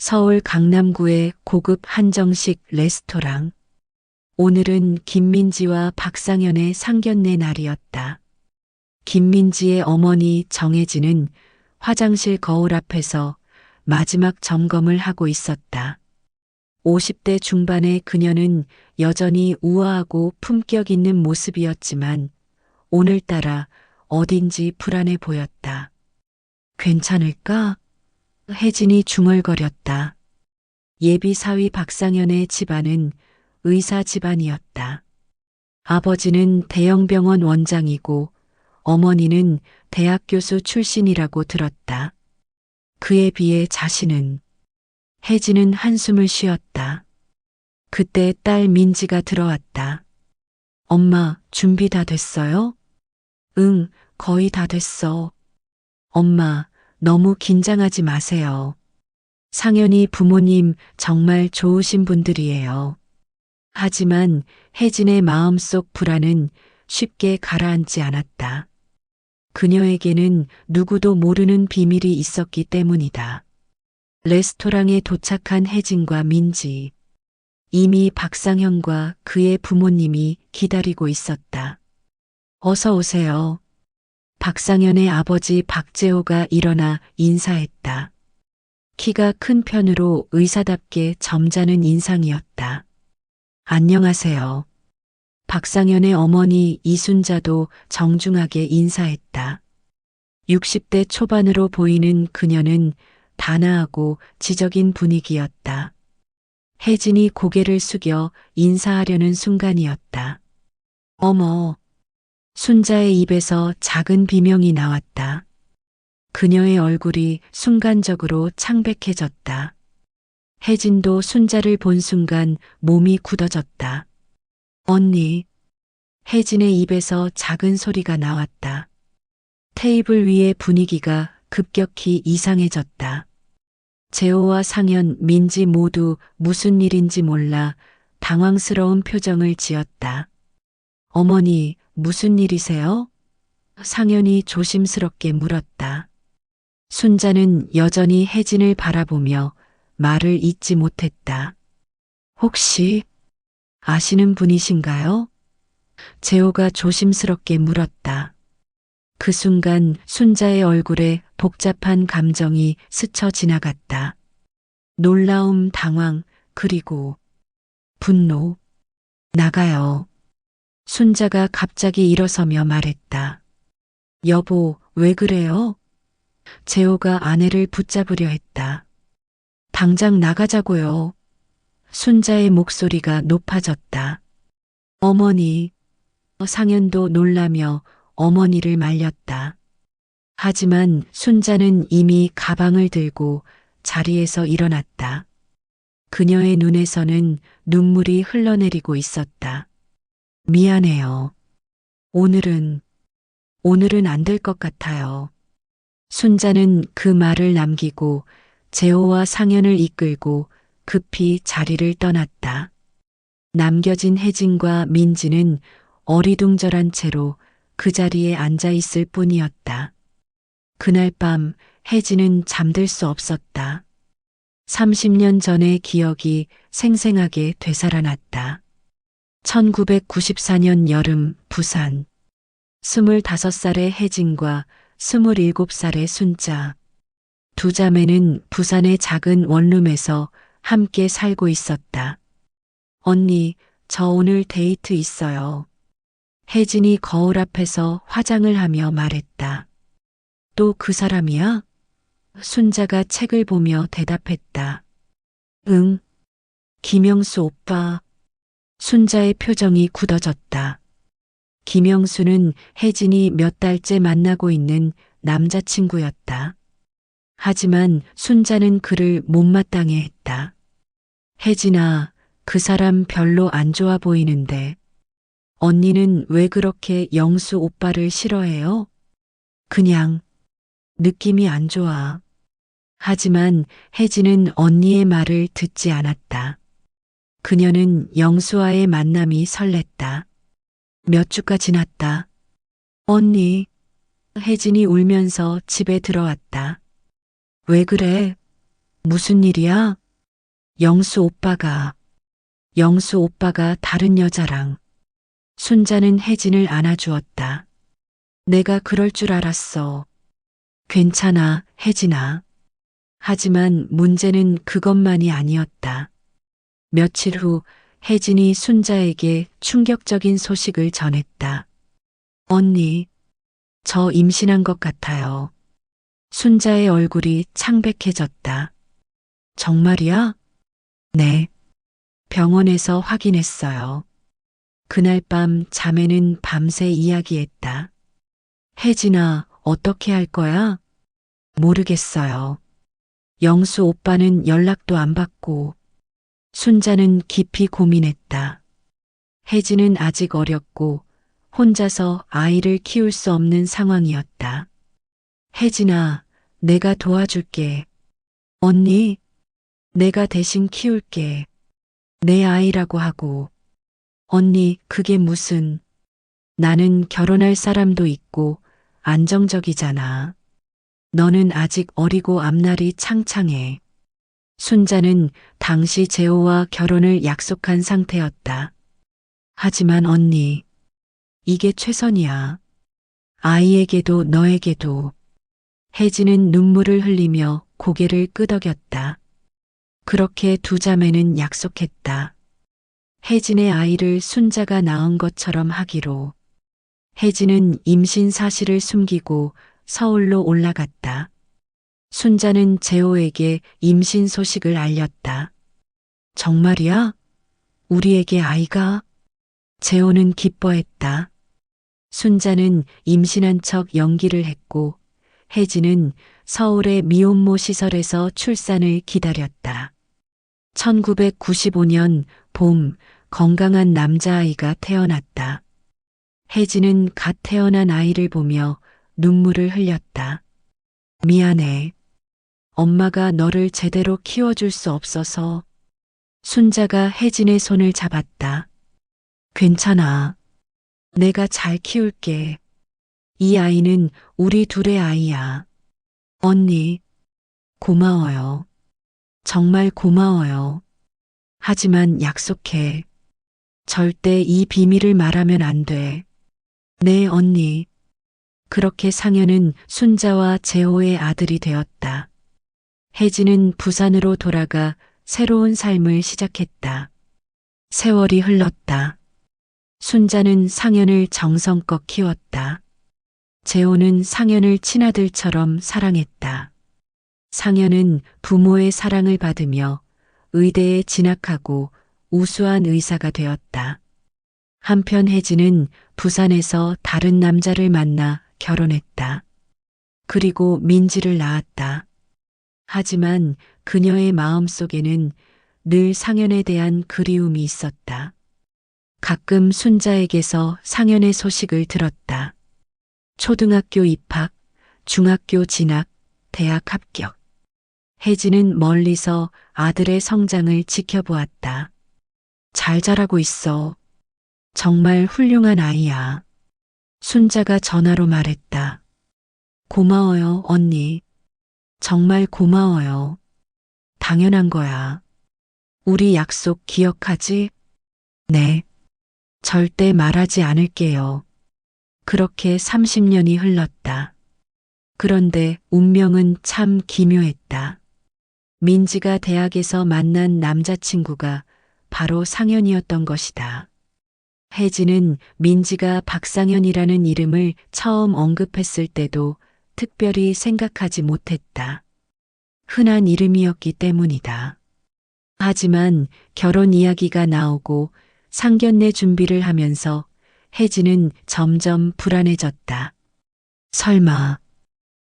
서울 강남구의 고급 한정식 레스토랑. 오늘은 김민지와 박상현의 상견례 날이었다. 김민지의 어머니 정혜진은 화장실 거울 앞에서 마지막 점검을 하고 있었다. 50대 중반의 그녀는 여전히 우아하고 품격 있는 모습이었지만 오늘따라 어딘지 불안해 보였다. 괜찮을까? 혜진이 중얼거렸다. 예비 사위 박상현의 집안은 의사 집안이었다. 아버지는 대형병원 원장이고 어머니는 대학 교수 출신이라고 들었다. 그에 비해 자신은. 혜진은 한숨을 쉬었다. 그때 딸 민지가 들어왔다. 엄마, 준비 다 됐어요? 응, 거의 다 됐어. 엄마, 너무 긴장하지 마세요. 상현이 부모님 정말 좋으신 분들이에요. 하지만 혜진의 마음속 불안은 쉽게 가라앉지 않았다. 그녀에게는 누구도 모르는 비밀이 있었기 때문이다. 레스토랑에 도착한 혜진과 민지. 이미 박상현과 그의 부모님이 기다리고 있었다. 어서 오세요. 박상현의 아버지 박재호가 일어나 인사했다. 키가 큰 편으로 의사답게 점잖은 인상이었다. 안녕하세요. 박상현의 어머니 이순자도 정중하게 인사했다. 60대 초반으로 보이는 그녀는 단아하고 지적인 분위기였다. 혜진이 고개를 숙여 인사하려는 순간이었다. 어머. 순자의 입에서 작은 비명이 나왔다. 그녀의 얼굴이 순간적으로 창백해졌다. 혜진도 순자를 본 순간 몸이 굳어졌다. 언니. 혜진의 입에서 작은 소리가 나왔다. 테이블 위의 분위기가 급격히 이상해졌다. 재호와 상현, 민지 모두 무슨 일인지 몰라 당황스러운 표정을 지었다. 어머니, 무슨 일이세요? 상현이 조심스럽게 물었다. 순자는 여전히 혜진을 바라보며 말을 잇지 못했다. 혹시 아시는 분이신가요? 재호가 조심스럽게 물었다. 그 순간 순자의 얼굴에 복잡한 감정이 스쳐 지나갔다. 놀라움, 당황, 그리고 분노. 나가요. 순자가 갑자기 일어서며 말했다. 여보, 왜 그래요? 재호가 아내를 붙잡으려 했다. 당장 나가자고요. 순자의 목소리가 높아졌다. 어머니. 상현도 놀라며 어머니를 말렸다. 하지만 순자는 이미 가방을 들고 자리에서 일어났다. 그녀의 눈에서는 눈물이 흘러내리고 있었다. 미안해요. 오늘은 안 될 것 같아요. 순자는 그 말을 남기고 재호와 상현을 이끌고 급히 자리를 떠났다. 남겨진 혜진과 민지는 어리둥절한 채로 그 자리에 앉아 있을 뿐이었다. 그날 밤 혜진은 잠들 수 없었다. 30년 전의 기억이 생생하게 되살아났다. 1994년 여름 부산. 25살의 혜진과 27살의 순자. 두 자매는 부산의 작은 원룸에서 함께 살고 있었다. 언니, 저 오늘 데이트 있어요. 혜진이 거울 앞에서 화장을 하며 말했다. 또 그 사람이야? 순자가 책을 보며 대답했다. 응. 김영수 오빠. 순자의 표정이 굳어졌다. 김영수는 혜진이 몇 달째 만나고 있는 남자친구였다. 하지만 순자는 그를 못마땅해 했다. 혜진아, 그 사람 별로 안 좋아 보이는데. 언니는 왜 그렇게 영수 오빠를 싫어해요? 그냥 느낌이 안 좋아. 하지만 혜진은 언니의 말을 듣지 않았다. 그녀는 영수와의 만남이 설렜다. 몇 주가 지났다. 언니. 혜진이 울면서 집에 들어왔다. 왜 그래? 무슨 일이야? 영수 오빠가, 영수 오빠가 다른 여자랑. 순자는 혜진을 안아주었다. 내가 그럴 줄 알았어. 괜찮아, 혜진아. 하지만 문제는 그것만이 아니었다. 며칠 후 혜진이 순자에게 충격적인 소식을 전했다. 언니, 저 임신한 것 같아요. 순자의 얼굴이 창백해졌다. 정말이야? 네. 병원에서 확인했어요. 그날 밤 자매는 밤새 이야기했다. 혜진아, 어떻게 할 거야? 모르겠어요. 영수 오빠는 연락도 안 받고. 순자는 깊이 고민했다. 혜진은 아직 어렸고 혼자서 아이를 키울 수 없는 상황이었다. 혜진아, 내가 도와줄게. 언니, 내가 대신 키울게. 내 아이라고 하고. 언니, 그게 무슨. 나는 결혼할 사람도 있고 안정적이잖아. 너는 아직 어리고 앞날이 창창해. 순자는 당시 재호와 결혼을 약속한 상태였다. 하지만 언니, 이게 최선이야. 아이에게도 너에게도. 혜진은 눈물을 흘리며 고개를 끄덕였다. 그렇게 두 자매는 약속했다. 혜진의 아이를 순자가 낳은 것처럼 하기로. 혜진은 임신 사실을 숨기고 서울로 올라갔다. 순자는 재호에게 임신 소식을 알렸다. 정말이야? 우리에게 아이가? 재호는 기뻐했다. 순자는 임신한 척 연기를 했고 혜진은 서울의 미혼모 시설에서 출산을 기다렸다. 1995년 봄 건강한 남자아이가 태어났다. 혜진은 갓 태어난 아이를 보며 눈물을 흘렸다. 미안해. 엄마가 너를 제대로 키워줄 수 없어서. 순자가 혜진의 손을 잡았다. 괜찮아. 내가 잘 키울게. 이 아이는 우리 둘의 아이야. 언니, 고마워요. 정말 고마워요. 하지만 약속해. 절대 이 비밀을 말하면 안 돼. 네, 언니. 그렇게 상현은 순자와 재호의 아들이 되었다. 혜진은 부산으로 돌아가 새로운 삶을 시작했다. 세월이 흘렀다. 순자는 상현을 정성껏 키웠다. 재호는 상현을 친아들처럼 사랑했다. 상현은 부모의 사랑을 받으며 의대에 진학하고 우수한 의사가 되었다. 한편 혜진은 부산에서 다른 남자를 만나 결혼했다. 그리고 민지를 낳았다. 하지만 그녀의 마음속에는 늘 상현에 대한 그리움이 있었다. 가끔 순자에게서 상현의 소식을 들었다. 초등학교 입학, 중학교 진학, 대학 합격. 혜진은 멀리서 아들의 성장을 지켜보았다. 잘 자라고 있어. 정말 훌륭한 아이야. 순자가 전화로 말했다. 고마워요, 언니. 정말 고마워요. 당연한 거야. 우리 약속 기억하지? 네. 절대 말하지 않을게요. 그렇게 30년이 흘렀다. 그런데 운명은 참 기묘했다. 민지가 대학에서 만난 남자친구가 바로 상현이었던 것이다. 혜진은 민지가 박상현이라는 이름을 처음 언급했을 때도 특별히 생각하지 못했다. 흔한 이름이었기 때문이다. 하지만 결혼 이야기가 나오고 상견례 준비를 하면서 혜진은 점점 불안해졌다. 설마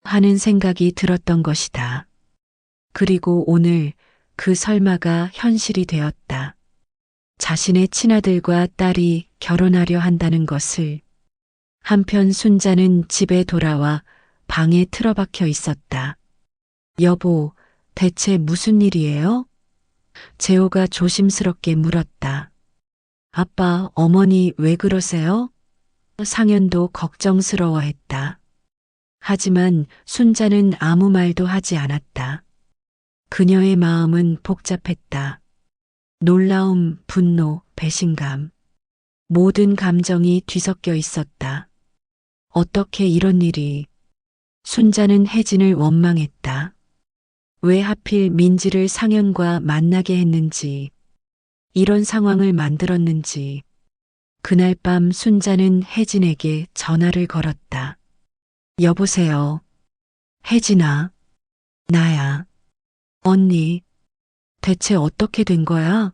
하는 생각이 들었던 것이다. 그리고 오늘 그 설마가 현실이 되었다. 자신의 친아들과 딸이 결혼하려 한다는 것을. 한편 순자는 집에 돌아와 방에 틀어박혀 있었다. 여보, 대체 무슨 일이에요? 재호가 조심스럽게 물었다. 아빠, 어머니 왜 그러세요? 상현도 걱정스러워했다. 하지만 순자는 아무 말도 하지 않았다. 그녀의 마음은 복잡했다. 놀라움, 분노, 배신감. 모든 감정이 뒤섞여 있었다. 어떻게 이런 일이. 순자는 혜진을 원망했다. 왜 하필 민지를 상현과 만나게 했는지, 이런 상황을 만들었는지. 그날 밤 순자는 혜진에게 전화를 걸었다. 여보세요. 혜진아. 나야. 언니. 대체 어떻게 된 거야?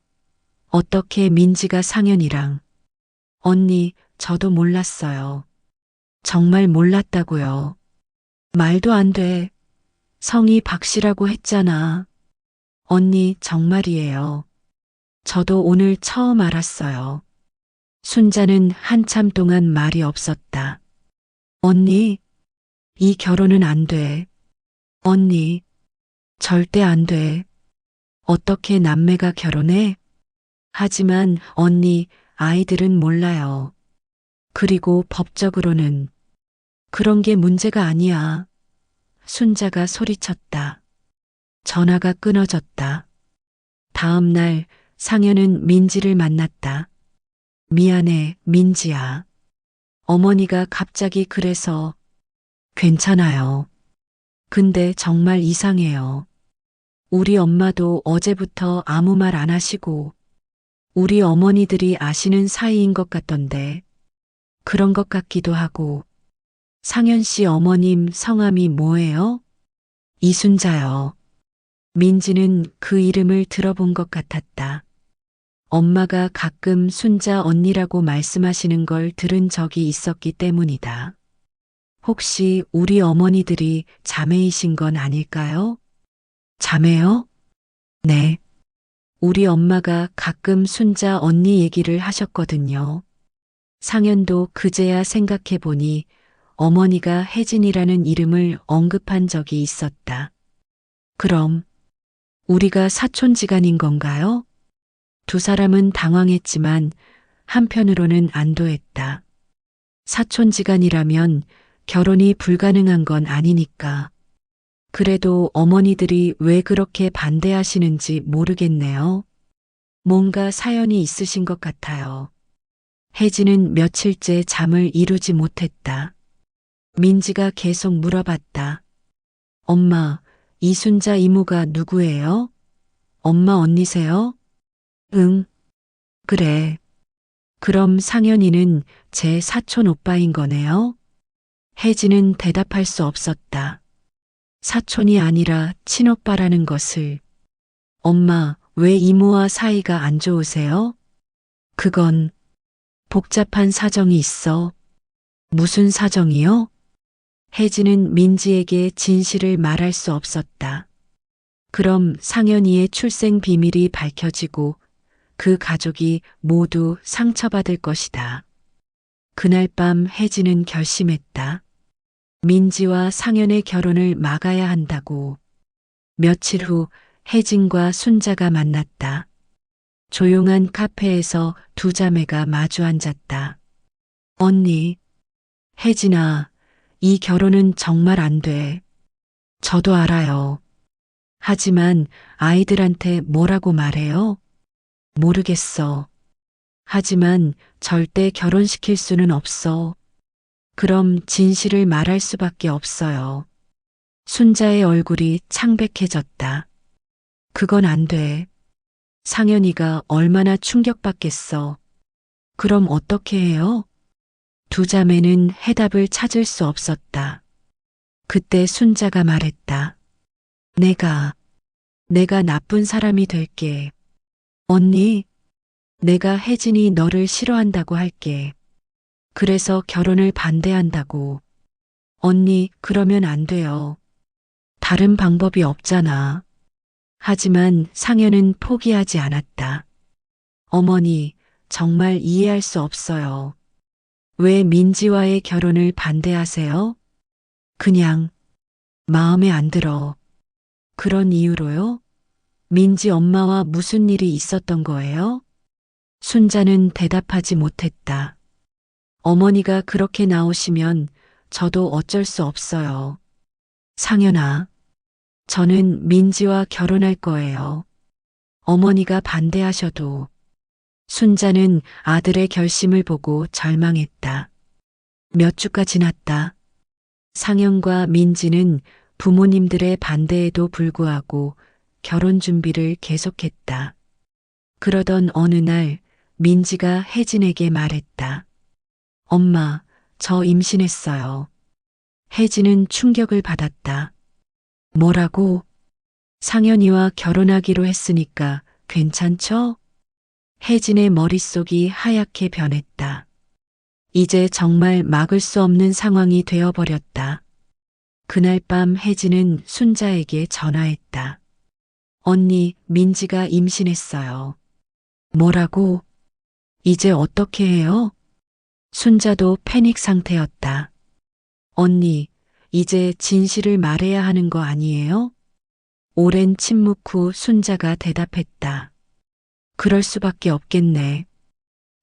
어떻게 민지가 상현이랑. 언니, 저도 몰랐어요. 정말 몰랐다고요. 말도 안 돼. 성이 박씨라고 했잖아. 언니, 정말이에요. 저도 오늘 처음 알았어요. 순자는 한참 동안 말이 없었다. 언니, 이 결혼은 안 돼. 언니, 절대 안 돼. 어떻게 남매가 결혼해? 하지만 언니, 아이들은 몰라요. 그리고 법적으로는 그런 게 문제가 아니야. 순자가 소리쳤다. 전화가 끊어졌다. 다음 날 상현은 민지를 만났다. 미안해, 민지야. 어머니가 갑자기 그래서. 괜찮아요. 근데 정말 이상해요. 우리 엄마도 어제부터 아무 말 안 하시고 우리 어머니들이 아시는 사이인 것 같던데 그런 것 같기도 하고. 상현 씨 어머님 성함이 뭐예요? 이순자요. 민지는 그 이름을 들어본 것 같았다. 엄마가 가끔 순자 언니라고 말씀하시는 걸 들은 적이 있었기 때문이다. 혹시 우리 어머니들이 자매이신 건 아닐까요? 자매요? 네. 우리 엄마가 가끔 순자 언니 얘기를 하셨거든요. 상현도 그제야 생각해 보니 어머니가 혜진이라는 이름을 언급한 적이 있었다. 그럼 우리가 사촌지간인 건가요? 두 사람은 당황했지만 한편으로는 안도했다. 사촌지간이라면 결혼이 불가능한 건 아니니까. 그래도 어머니들이 왜 그렇게 반대하시는지 모르겠네요. 뭔가 사연이 있으신 것 같아요. 혜진은 며칠째 잠을 이루지 못했다. 민지가 계속 물어봤다. 엄마, 이순자 이모가 누구예요? 엄마 언니세요? 응, 그래. 그럼 상현이는 제 사촌 오빠인 거네요? 혜진은 대답할 수 없었다. 사촌이 아니라 친오빠라는 것을. 엄마, 왜 이모와 사이가 안 좋으세요? 그건 복잡한 사정이 있어. 무슨 사정이요? 혜진은 민지에게 진실을 말할 수 없었다. 그럼 상현이의 출생 비밀이 밝혀지고 그 가족이 모두 상처받을 것이다. 그날 밤 혜진은 결심했다. 민지와 상현의 결혼을 막아야 한다고. 며칠 후 혜진과 순자가 만났다. 조용한 카페에서 두 자매가 마주 앉았다. 언니, 혜진아, 이 결혼은 정말 안 돼. 저도 알아요. 하지만 아이들한테 뭐라고 말해요? 모르겠어. 하지만 절대 결혼시킬 수는 없어. 그럼 진실을 말할 수밖에 없어요. 순자의 얼굴이 창백해졌다. 그건 안 돼. 상현이가 얼마나 충격받겠어. 그럼 어떻게 해요? 두 자매는 해답을 찾을 수 없었다. 그때 순자가 말했다. 내가 나쁜 사람이 될게. 언니, 내가 혜진이 너를 싫어한다고 할게. 그래서 결혼을 반대한다고. 언니, 그러면 안 돼요. 다른 방법이 없잖아. 하지만 상현은 포기하지 않았다. 어머니, 정말 이해할 수 없어요. 왜 민지와의 결혼을 반대하세요? 그냥 마음에 안 들어. 그런 이유로요? 민지 엄마와 무슨 일이 있었던 거예요? 순자는 대답하지 못했다. 어머니가 그렇게 나오시면 저도 어쩔 수 없어요. 상현아, 저는 민지와 결혼할 거예요. 어머니가 반대하셔도. 순자는 아들의 결심을 보고 절망했다. 몇 주가 지났다. 상현과 민지는 부모님들의 반대에도 불구하고 결혼 준비를 계속했다. 그러던 어느 날 민지가 혜진에게 말했다. 엄마, 저 임신했어요. 혜진은 충격을 받았다. 뭐라고? 상현이와 결혼하기로 했으니까 괜찮죠? 혜진의 머릿속이 하얗게 변했다. 이제 정말 막을 수 없는 상황이 되어버렸다. 그날 밤 혜진은 순자에게 전화했다. 언니, 민지가 임신했어요. 뭐라고? 이제 어떻게 해요? 순자도 패닉 상태였다. 언니, 이제 진실을 말해야 하는 거 아니에요? 오랜 침묵 후 순자가 대답했다. 그럴 수밖에 없겠네.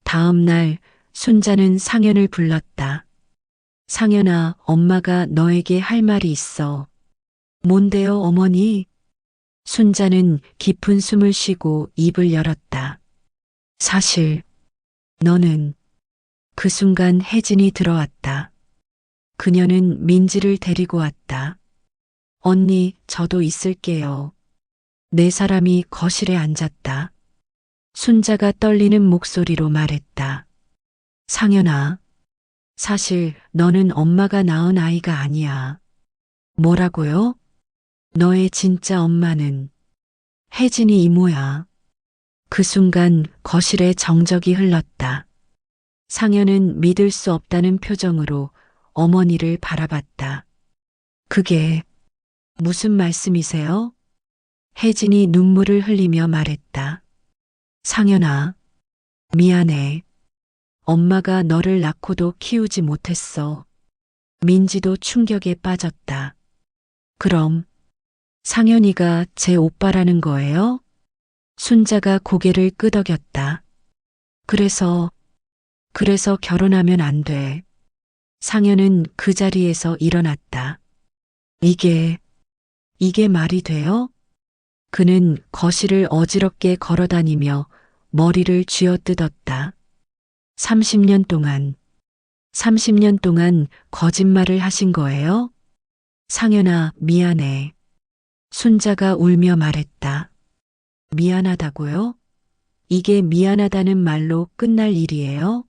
다음 날 순자는 상현을 불렀다. 상현아, 엄마가 너에게 할 말이 있어. 뭔데요, 어머니? 순자는 깊은 숨을 쉬고 입을 열었다. 사실, 너는. 그 순간 혜진이 들어왔다. 그녀는 민지를 데리고 왔다. 언니, 저도 있을게요. 네 사람이 거실에 앉았다. 순자가 떨리는 목소리로 말했다. 상현아, 사실 너는 엄마가 낳은 아이가 아니야. 뭐라고요? 너의 진짜 엄마는 혜진이 이모야. 그 순간 거실에 정적이 흘렀다. 상현은 믿을 수 없다는 표정으로 어머니를 바라봤다. 그게 무슨 말씀이세요? 혜진이 눈물을 흘리며 말했다. 상현아, 미안해. 엄마가 너를 낳고도 키우지 못했어. 민지도 충격에 빠졌다. 그럼 상현이가 제 오빠라는 거예요? 순자가 고개를 끄덕였다. 그래서 결혼하면 안 돼. 상현은 그 자리에서 일어났다. 이게 말이 돼요? 그는 거실을 어지럽게 걸어다니며 머리를 쥐어뜯었다. 30년 동안, 30년 동안 거짓말을 하신 거예요? 상현아, 미안해. 순자가 울며 말했다. 미안하다고요? 이게 미안하다는 말로 끝날 일이에요?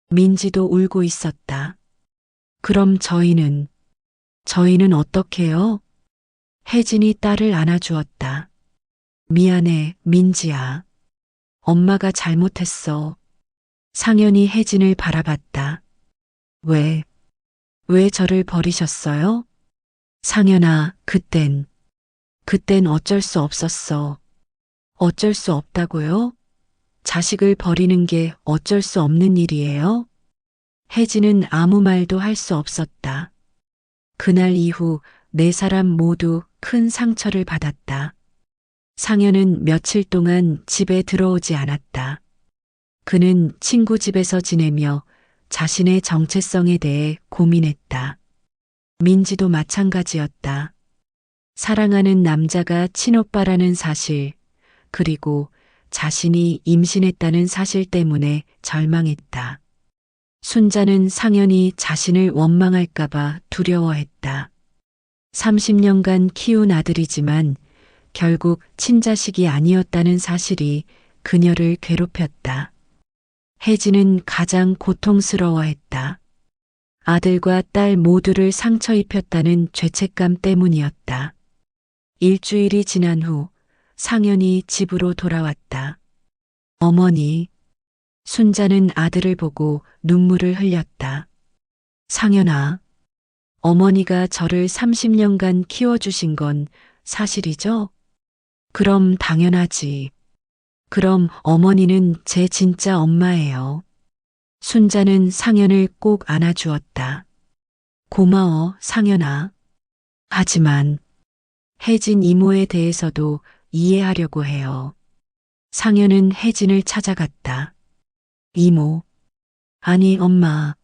민지도 울고 있었다. 그럼 저희는 어떡해요? 혜진이 딸을 안아주었다. 미안해, 민지야. 엄마가 잘못했어. 상현이 혜진을 바라봤다. 왜 저를 버리셨어요? 상현아, 그땐 어쩔 수 없었어. 어쩔 수 없다고요? 자식을 버리는 게 어쩔 수 없는 일이에요? 혜진은 아무 말도 할 수 없었다. 그날 이후 네 사람 모두 큰 상처를 받았다. 상현은 며칠 동안 집에 들어오지 않았다. 그는 친구 집에서 지내며 자신의 정체성에 대해 고민했다. 민지도 마찬가지였다. 사랑하는 남자가 친오빠라는 사실, 그리고 자신이 임신했다는 사실 때문에 절망했다. 순자는 상현이 자신을 원망할까봐 두려워했다. 30년간 키운 아들이지만 결국 친자식이 아니었다는 사실이 그녀를 괴롭혔다. 혜진은 가장 고통스러워했다. 아들과 딸 모두를 상처 입혔다는 죄책감 때문이었다. 일주일이 지난 후 상현이 집으로 돌아왔다. 어머니, 순자는 아들을 보고 눈물을 흘렸다. 상현아, 어머니가 저를 30년간 키워주신 건 사실이죠? 그럼 당연하지. 그럼 어머니는 제 진짜 엄마예요. 순자는 상현을 꼭 안아주었다. 고마워, 상현아. 하지만 혜진 이모에 대해서도 이해하려고 해요. 상현은 혜진을 찾아갔다. 이모. 아니, 엄마.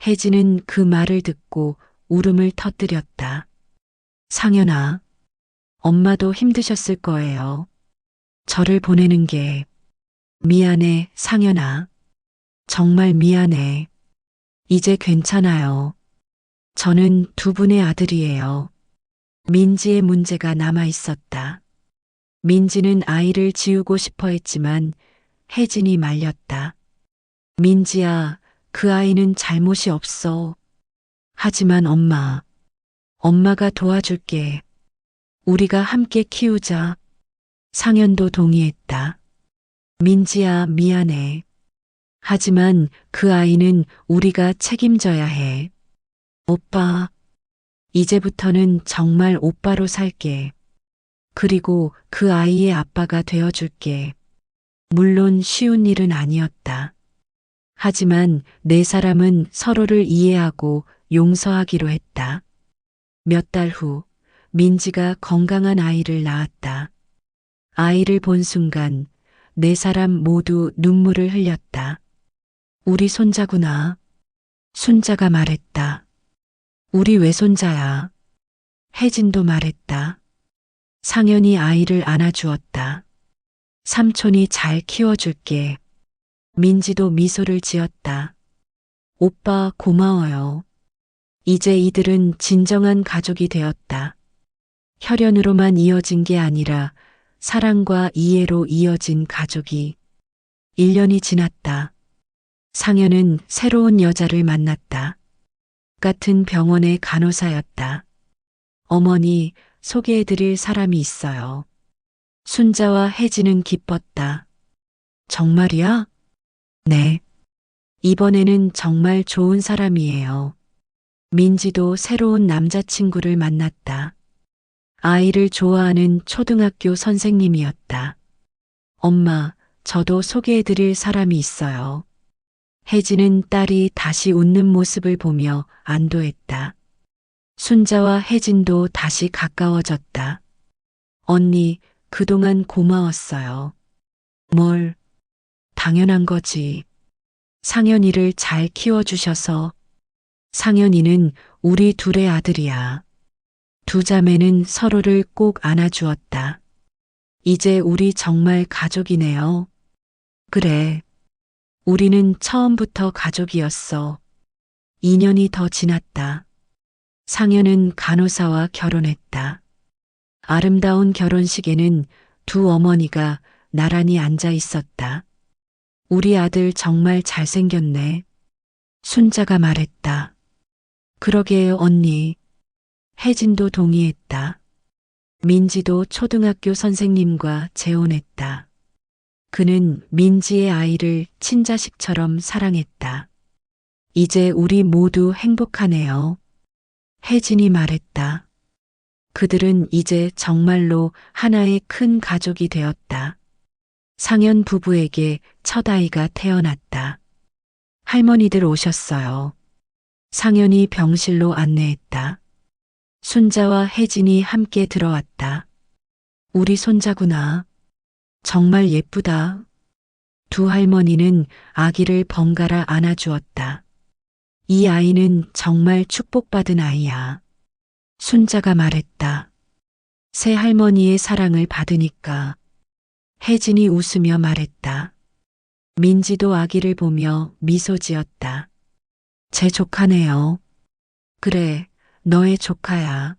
혜진은 그 말을 듣고 울음을 터뜨렸다. 상현아, 엄마도 힘드셨을 거예요. 저를 보내는 게 미안해, 상현아. 정말 미안해. 이제 괜찮아요. 저는 두 분의 아들이에요. 민지의 문제가 남아 있었다. 민지는 아이를 지우고 싶어 했지만 혜진이 말렸다. 민지야, 그 아이는 잘못이 없어. 하지만 엄마가 도와줄게. 우리가 함께 키우자. 상현도 동의했다. 민지야, 미안해. 하지만 그 아이는 우리가 책임져야 해. 오빠, 이제부터는 정말 오빠로 살게. 그리고 그 아이의 아빠가 되어줄게. 물론 쉬운 일은 아니었다. 하지만 네 사람은 서로를 이해하고 용서하기로 했다. 몇 달 후, 민지가 건강한 아이를 낳았다. 아이를 본 순간 네 사람 모두 눈물을 흘렸다. 우리 손자구나. 순자가 말했다. 우리 외손자야. 혜진도 말했다. 상현이 아이를 안아주었다. 삼촌이 잘 키워줄게. 민지도 미소를 지었다. 오빠 고마워요. 이제 이들은 진정한 가족이 되었다. 혈연으로만 이어진 게 아니라 사랑과 이해로 이어진 가족이. 1년이 지났다. 상현은 새로운 여자를 만났다. 같은 병원의 간호사였다. 어머니, 소개해드릴 사람이 있어요. 순자와 혜진은 기뻤다. 정말이야? 네. 이번에는 정말 좋은 사람이에요. 민지도 새로운 남자친구를 만났다. 아이를 좋아하는 초등학교 선생님이었다. 엄마, 저도 소개해드릴 사람이 있어요. 혜진은 딸이 다시 웃는 모습을 보며 안도했다. 순자와 혜진도 다시 가까워졌다. 언니, 그동안 고마웠어요. 뭘, 당연한 거지. 상현이를 잘 키워주셔서. 상현이는 우리 둘의 아들이야. 두 자매는 서로를 꼭 안아주었다. 이제 우리 정말 가족이네요. 그래. 우리는 처음부터 가족이었어. 2년이 더 지났다. 상현은 간호사와 결혼했다. 아름다운 결혼식에는 두 어머니가 나란히 앉아 있었다. 우리 아들 정말 잘생겼네. 순자가 말했다. 그러게요, 언니. 혜진도 동의했다. 민지도 초등학교 선생님과 재혼했다. 그는 민지의 아이를 친자식처럼 사랑했다. 이제 우리 모두 행복하네요. 혜진이 말했다. 그들은 이제 정말로 하나의 큰 가족이 되었다. 상현 부부에게 첫 아이가 태어났다. 할머니들 오셨어요. 상현이 병실로 안내했다. 순자와 혜진이 함께 들어왔다. 우리 손자구나. 정말 예쁘다. 두 할머니는 아기를 번갈아 안아주었다. 이 아이는 정말 축복받은 아이야. 순자가 말했다. 새 할머니의 사랑을 받으니까. 혜진이 웃으며 말했다. 민지도 아기를 보며 미소 지었다. 제 조카네요. 그래, 너의 조카야.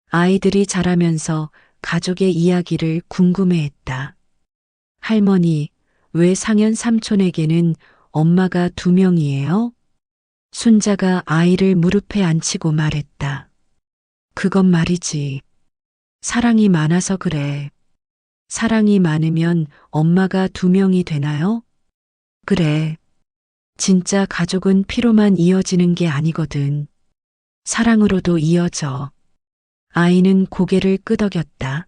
아이들이 자라면서 가족의 이야기를 궁금해했다. 할머니, 왜 상현 삼촌에게는 엄마가 두 명이에요? 순자가 아이를 무릎에 앉히고 말했다. 그건 말이지. 사랑이 많아서 그래. 사랑이 많으면 엄마가 두 명이 되나요? 그래. 진짜 가족은 피로만 이어지는 게 아니거든. 사랑으로도 이어져. 아이는 고개를 끄덕였다.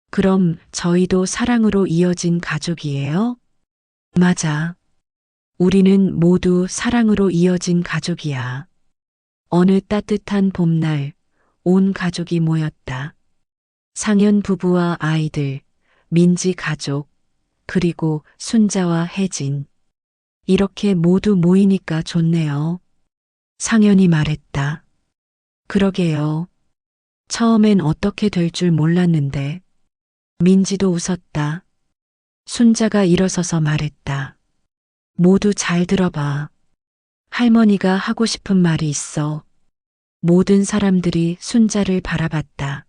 그럼 저희도 사랑으로 이어진 가족이에요? 맞아. 우리는 모두 사랑으로 이어진 가족이야. 어느 따뜻한 봄날, 온 가족이 모였다. 상현 부부와 아이들, 민지 가족, 그리고 순자와 혜진. 이렇게 모두 모이니까 좋네요. 상현이 말했다. 그러게요. 처음엔 어떻게 될 줄 몰랐는데 민지도 웃었다. 순자가 일어서서 말했다. 모두 잘 들어봐. 할머니가 하고 싶은 말이 있어. 모든 사람들이 순자를 바라봤다.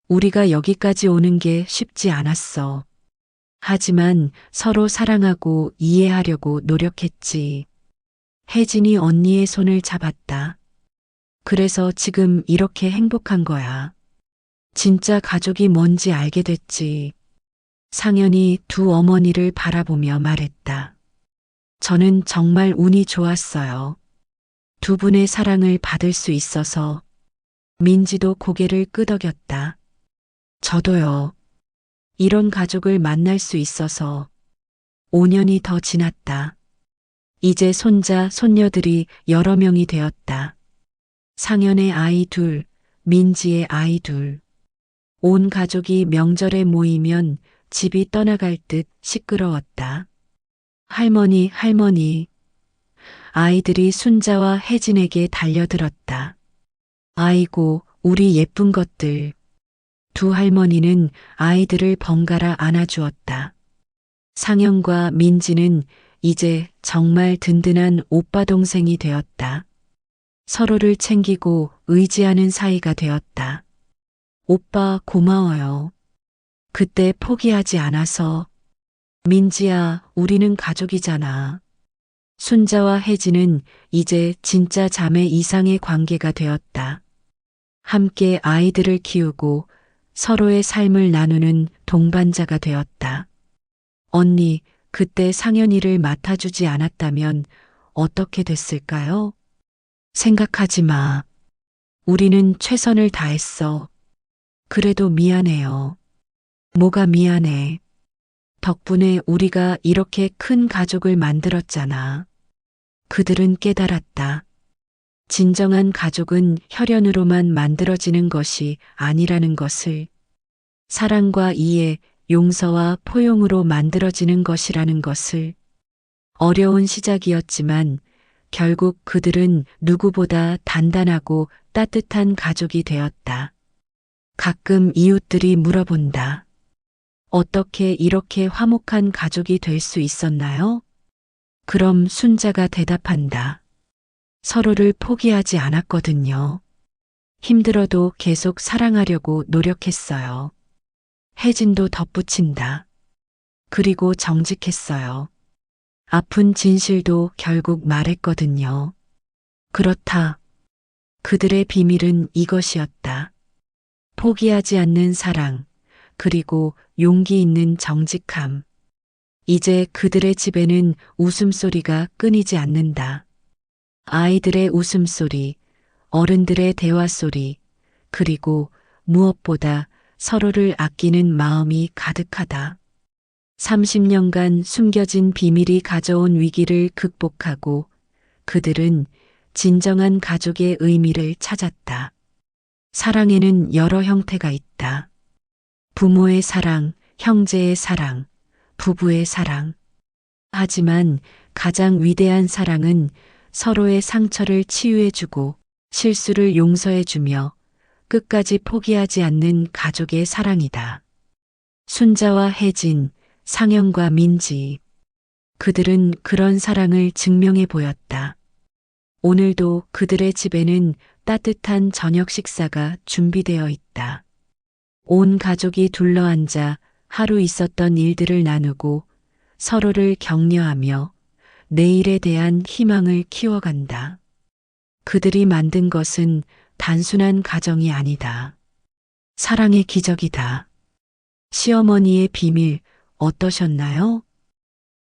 우리가 여기까지 오는 게 쉽지 않았어. 하지만 서로 사랑하고 이해하려고 노력했지. 혜진이 언니의 손을 잡았다. 그래서 지금 이렇게 행복한 거야. 진짜 가족이 뭔지 알게 됐지. 상현이 두 어머니를 바라보며 말했다. 저는 정말 운이 좋았어요. 두 분의 사랑을 받을 수 있어서. 민지도 고개를 끄덕였다. 저도요. 이런 가족을 만날 수 있어서. 5년이 더 지났다. 이제 손자, 손녀들이 여러 명이 되었다. 상현의 아이 둘, 민지의 아이 둘. 온 가족이 명절에 모이면 집이 떠나갈 듯 시끄러웠다. 할머니, 할머니. 아이들이 순자와 혜진에게 달려들었다. 아이고, 우리 예쁜 것들. 두 할머니는 아이들을 번갈아 안아주었다. 상현과 민지는 이제 정말 든든한 오빠 동생이 되었다. 서로를 챙기고 의지하는 사이가 되었다. 오빠 고마워요. 그때 포기하지 않아서. 민지야, 우리는 가족이잖아. 순자와 혜진은 이제 진짜 자매 이상의 관계가 되었다. 함께 아이들을 키우고 서로의 삶을 나누는 동반자가 되었다. 언니, 그때 상현이를 맡아주지 않았다면 어떻게 됐을까요? 생각하지 마. 우리는 최선을 다했어. 그래도 미안해요. 뭐가 미안해. 덕분에 우리가 이렇게 큰 가족을 만들었잖아. 그들은 깨달았다. 진정한 가족은 혈연으로만 만들어지는 것이 아니라는 것을. 사랑과 이해, 용서와 포용으로 만들어지는 것이라는 것을. 어려운 시작이었지만 결국 그들은 누구보다 단단하고 따뜻한 가족이 되었다. 가끔 이웃들이 물어본다. 어떻게 이렇게 화목한 가족이 될 수 있었나요? 그럼 순자가 대답한다. 서로를 포기하지 않았거든요. 힘들어도 계속 사랑하려고 노력했어요. 혜진도 덧붙인다. 그리고 정직했어요. 아픈 진실도 결국 말했거든요. 그렇다. 그들의 비밀은 이것이었다. 포기하지 않는 사랑, 그리고 용기 있는 정직함. 이제 그들의 집에는 웃음소리가 끊이지 않는다. 아이들의 웃음소리, 어른들의 대화소리, 그리고 무엇보다 서로를 아끼는 마음이 가득하다. 30년간 숨겨진 비밀이 가져온 위기를 극복하고 그들은 진정한 가족의 의미를 찾았다. 사랑에는 여러 형태가 있다. 부모의 사랑, 형제의 사랑, 부부의 사랑. 하지만 가장 위대한 사랑은 서로의 상처를 치유해주고 실수를 용서해주며 끝까지 포기하지 않는 가족의 사랑이다. 순자와 혜진, 상현과 민지. 그들은 그런 사랑을 증명해 보였다. 오늘도 그들의 집에는 따뜻한 저녁 식사가 준비되어 있다. 온 가족이 둘러앉아 하루 있었던 일들을 나누고 서로를 격려하며 내일에 대한 희망을 키워간다. 그들이 만든 것은 단순한 가정이 아니다. 사랑의 기적이다. 시어머니의 비밀 어떠셨나요?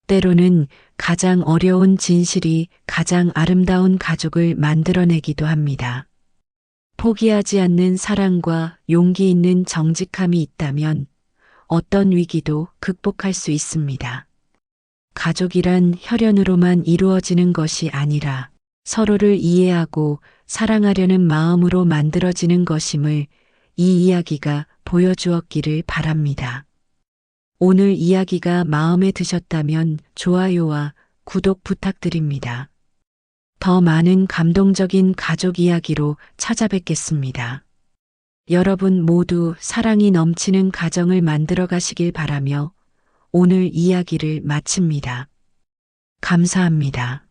때로는 가장 어려운 진실이 가장 아름다운 가족을 만들어내기도 합니다. 포기하지 않는 사랑과 용기 있는 정직함이 있다면 어떤 위기도 극복할 수 있습니다. 가족이란 혈연으로만 이루어지는 것이 아니라 서로를 이해하고 사랑하려는 마음으로 만들어지는 것임을 이 이야기가 보여주었기를 바랍니다. 오늘 이야기가 마음에 드셨다면 좋아요와 구독 부탁드립니다. 더 많은 감동적인 가족 이야기로 찾아뵙겠습니다. 여러분 모두 사랑이 넘치는 가정을 만들어 가시길 바라며 오늘 이야기를 마칩니다. 감사합니다.